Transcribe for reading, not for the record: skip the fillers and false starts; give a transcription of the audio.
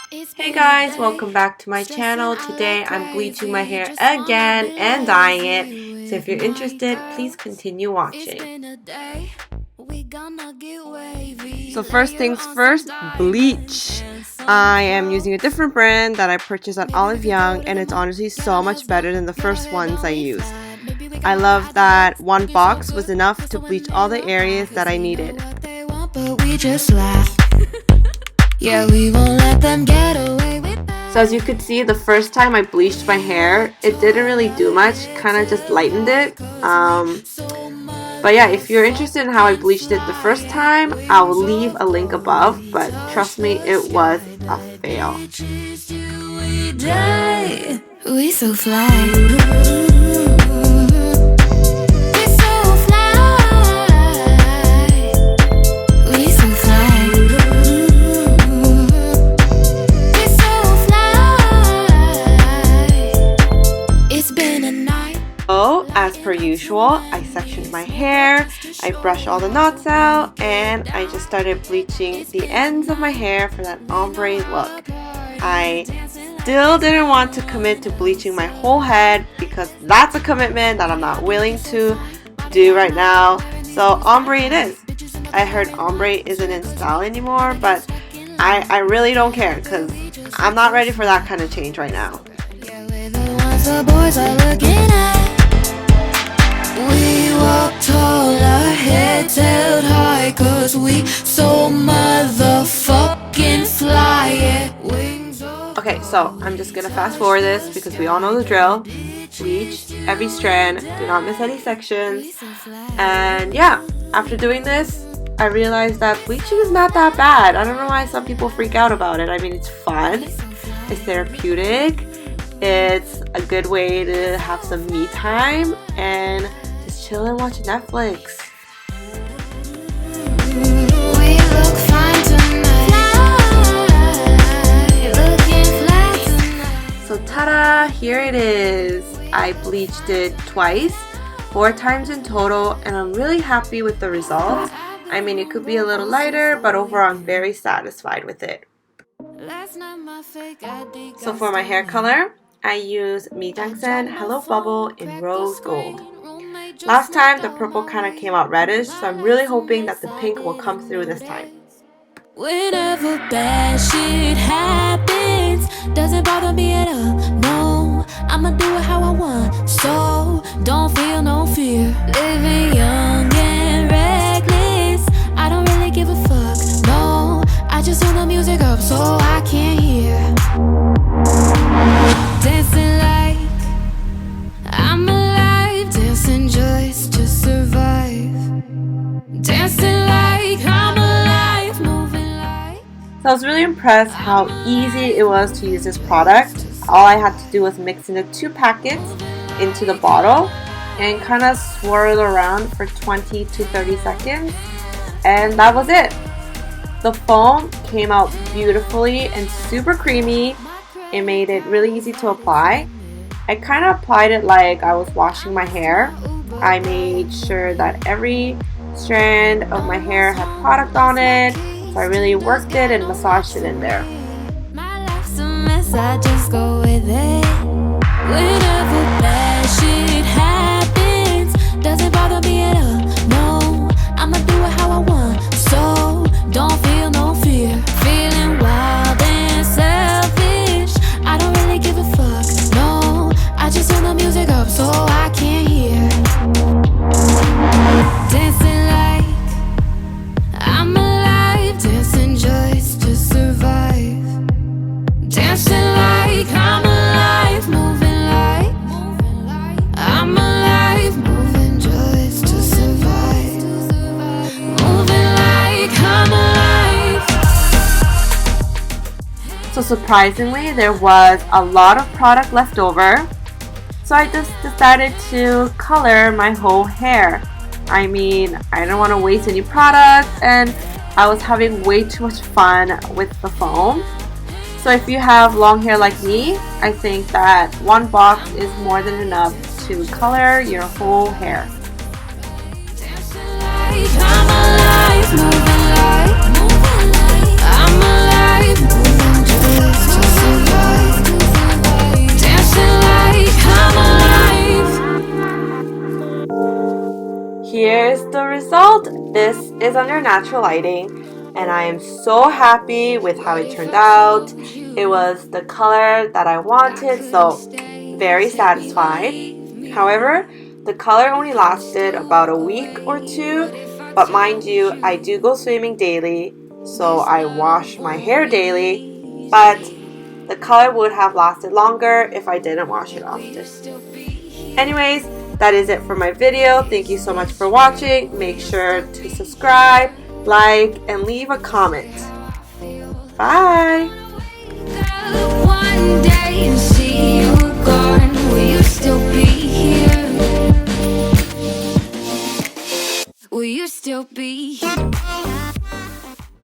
Hey guys, welcome back to my channel. Today I'm bleaching my hair again and dyeing it. So if you're interested, please continue watching. So first things first, bleach. I am using a different brand that I purchased at Olive Young, and it's honestly so much better than the first ones I used. I love that one box was enough to bleach all the areas that I needed. Yeah, we won't let them get away with that. So as you could see, the first time I bleached my hair, it didn't really do much, kind of just lightened it. But yeah, if you're interested in how I bleached it the first time, I will leave a link above, but trust me, it was a fail. We so fly. As per usual, I sectioned my hair, I brushed all the knots out, and I just started bleaching the ends of my hair for that ombre look. I still didn't want to commit to bleaching my whole head because that's a commitment that I'm not willing to do right now. So ombre it is. I heard ombre isn't in style anymore, but I really don't care because I'm not ready for that kind of change right now. We walk tall, our heads held high, cause we so motherfucking fly, yeah. Okay, so I'm just gonna fast forward this because we all know the drill. Bleach every strand, do not miss any sections. And yeah, after doing this, I realized that bleaching is not that bad. I don't know why some people freak out about it. I mean, it's fun, it's therapeutic, it's a good way to have some me time and just chill and watch Netflix. We look fine tonight. So ta-da, here it is. I bleached it twice, 4 times in total, and I'm really happy with the results. I mean, it could be a little lighter, but overall I'm very satisfied with it. So for my hair color, I use Mijangsen Hello Bubble in Rose Gold. Last time the purple kind of came out reddish, so I'm really hoping that the pink will come through this time. Whenever bad shit happens, doesn't bother me at all, no. I'ma do it how I want, so don't feel no fear. Living young and reckless, I don't really give a fuck, no. I just turn the music up so I can't hear. Dancing like I'm alive, dancing just to survive. Dancing like I'm alive, moving like. So I was really impressed how easy it was to use this product. All I had to do was mix in the 2 packets into the bottle and kind of swirl around for 20 to 30 seconds, and that was it. The foam came out beautifully and super creamy. It made it really easy to apply. I kind of applied it like I was washing my hair. I made sure that every strand of my hair had product on it, so I really worked it and massaged it in there. My life's a mess, I just go with it. Whenever bad shit happens, doesn't bother me at all, no. I'ma do it how I want, so don't feel no fear. Feeling wild and selfish, I don't really give a fuck, no. I just turn the music up so I can't hear. Dancing like I'm alive, dancing just to survive. Dancing like I'm alive, moving like I'm alive, moving just to survive. Moving like I'm alive. So surprisingly, there was a lot of product left over, so I just decided to color my whole hair. I mean, I didn't want to waste any product, and I was having way too much fun with the foam. So if you have long hair like me, I think that 1 box is more than enough to color your whole hair. I'm alive, moving like I'm alive, moving just result, this is under natural lighting, and I am so happy with how it turned out. It was the color that I wanted, so very satisfied. However, the color only lasted about a week or two, but mind you, I do go swimming daily, so I wash my hair daily, but the color would have lasted longer if I didn't wash it often. Anyways, that is it for my video. Thank you so much for watching. Make sure to subscribe, like, and leave a comment. Bye! One day and see you gone. Will you still be here? Will you still be here?